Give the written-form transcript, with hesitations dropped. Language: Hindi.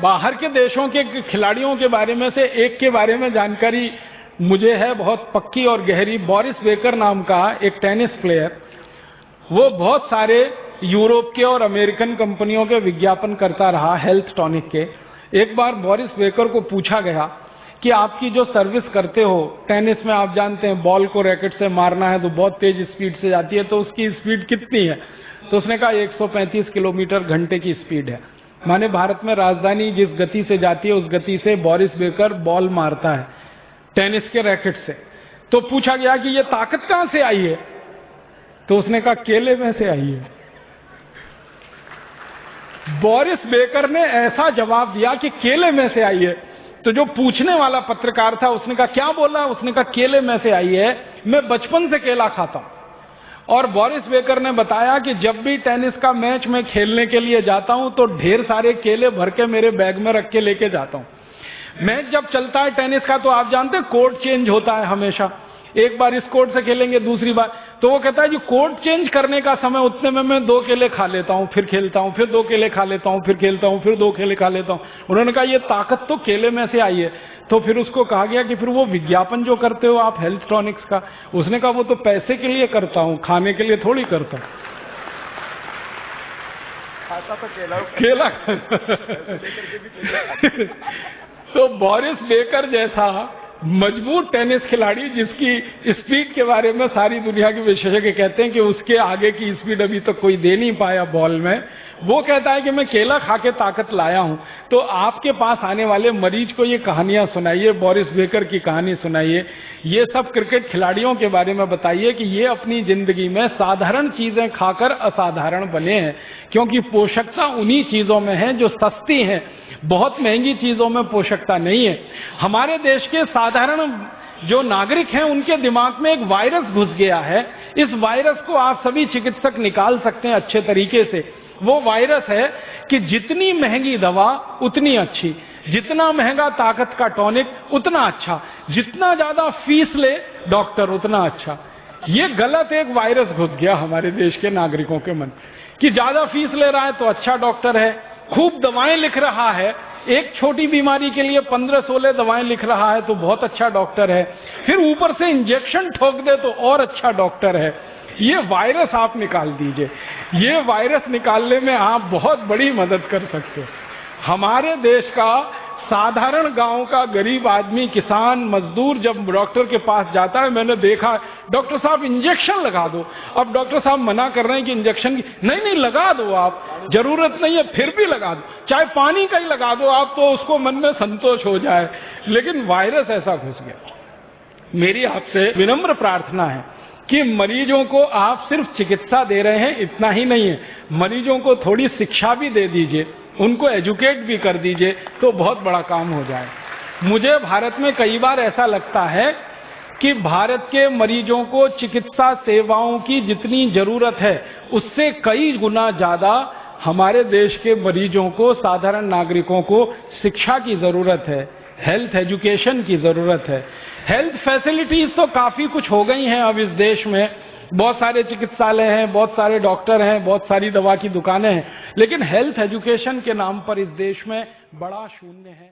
बाहर के देशों के खिलाड़ियों के बारे में से एक के बारे में जानकारी मुझे है बहुत पक्की और गहरी। बोरिस बेकर नाम का एक टेनिस प्लेयर, वो बहुत सारे यूरोप के और अमेरिकन कंपनियों के विज्ञापन करता रहा हेल्थ टॉनिक के। एक बार बोरिस बेकर को पूछा गया कि आपकी जो सर्विस करते हो टेनिस में, आप जानते हैं बॉल को रैकेट से मारना है तो बहुत तेज स्पीड से जाती है, तो उसकी स्पीड कितनी है? तो उसने कहा 135 किलोमीटर घंटे की स्पीड है। माने भारत में राजधानी जिस गति से जाती है उस गति से बोरिस बेकर बॉल मारता है टेनिस के रैकेट से। तो पूछा गया कि ये ताकत कहां से आई है? तो उसने कहा केले में से आई है। बोरिस बेकर ने ऐसा जवाब दिया कि केले में से आई है। तो जो पूछने वाला पत्रकार था उसने कहा क्या बोला? उसने कहा केले में से आई है, मैं बचपन से केला खाता हूं। और बोरिस बेकर ने बताया कि जब भी टेनिस का मैच मैं खेलने के लिए जाता हूं तो ढेर सारे केले भर के मेरे बैग में रख के लेके जाता हूं। मैच जब चलता है टेनिस का तो आप जानते हैं कोर्ट चेंज होता है हमेशा, एक बार इस कोर्ट से खेलेंगे दूसरी बार। तो वो कहता है जी कोर्ट चेंज करने का समय उतने में मैं 2 केले खा लेता हूं, फिर खेलता हूं, फिर 2 केले खा लेता हूं, फिर खेलता हूं, फिर 2 केले खा लेता हूं। उन्होंने कहा ये ताकत तो केले में से आई है। तो फिर उसको कहा गया कि फिर वो विज्ञापन जो करते हो आप हेल्थ टॉनिक्स का, उसने कहा वो तो पैसे के लिए करता हूं, खाने के लिए थोड़ी करता हूं। खाता तो केला तो बोरिस बेकर जैसा मजबूत टेनिस खिलाड़ी जिसकी स्पीड के बारे में सारी दुनिया के विशेषज्ञ कहते हैं कि उसके आगे की स्पीड अभी तक कोई दे नहीं पाया बॉल में, वो कहता है कि मैं केला खा के ताकत लाया हूं। तो आपके पास आने वाले मरीज को ये कहानियां सुनाइए, बोरिस बेकर की कहानी सुनाइए, ये सब क्रिकेट खिलाड़ियों के बारे में बताइए कि ये अपनी जिंदगी में साधारण चीजें खाकर असाधारण बने हैं, क्योंकि पोषकता उन्हीं चीजों में है जो सस्ती हैं, बहुत महंगी चीजों में पोषकता नहीं है। हमारे देश के साधारण जो नागरिक हैं उनके दिमाग में एक वायरस घुस गया है। इस वायरस को आप सभी चिकित्सक निकाल सकते हैं अच्छे तरीके से। वो वायरस है कि जितनी महंगी दवा उतनी अच्छी, जितना महंगा ताकत का टॉनिक उतना अच्छा, जितना ज्यादा फीस ले डॉक्टर उतना अच्छा। ये गलत एक वायरस घुस गया हमारे देश के नागरिकों के मन कि ज्यादा फीस ले रहा है तो अच्छा डॉक्टर है, खूब दवाएं लिख रहा है, एक छोटी बीमारी के लिए 15-16 दवाएं लिख रहा है तो बहुत अच्छा डॉक्टर है, फिर ऊपर से इंजेक्शन ठोक दे तो और अच्छा डॉक्टर है। ये वायरस आप निकाल दीजिए, ये वायरस निकालने में आप बहुत बड़ी मदद कर सकते हो। हमारे देश का साधारण गांव का गरीब आदमी, किसान, मजदूर जब डॉक्टर के पास जाता है, मैंने देखा डॉक्टर साहब इंजेक्शन लगा दो। अब डॉक्टर साहब मना कर रहे हैं कि इंजेक्शन की नहीं लगा दो, आप जरूरत नहीं है फिर भी लगा दो, चाहे पानी का ही लगा दो आप, तो उसको मन में संतोष हो जाए। लेकिन वायरस ऐसा घुस गया। मेरी आपसे विनम्र प्रार्थना है कि मरीजों को आप सिर्फ चिकित्सा दे रहे हैं इतना ही नहीं है, मरीजों को थोड़ी शिक्षा भी दे दीजिए, उनको एजुकेट भी कर दीजिए तो बहुत बड़ा काम हो जाए। मुझे भारत में कई बार ऐसा लगता है कि भारत के मरीजों को चिकित्सा सेवाओं की जितनी जरूरत है उससे कई गुना ज्यादा हमारे देश के मरीजों को, साधारण नागरिकों को शिक्षा की जरूरत है, हेल्थ एजुकेशन की जरूरत है। हेल्थ फैसिलिटीज तो काफी कुछ हो गई हैं अब इस देश में, बहुत सारे चिकित्सालय हैं, बहुत सारे डॉक्टर हैं, बहुत सारी दवा की दुकानें हैं, लेकिन हेल्थ एजुकेशन के नाम पर इस देश में बड़ा शून्य है।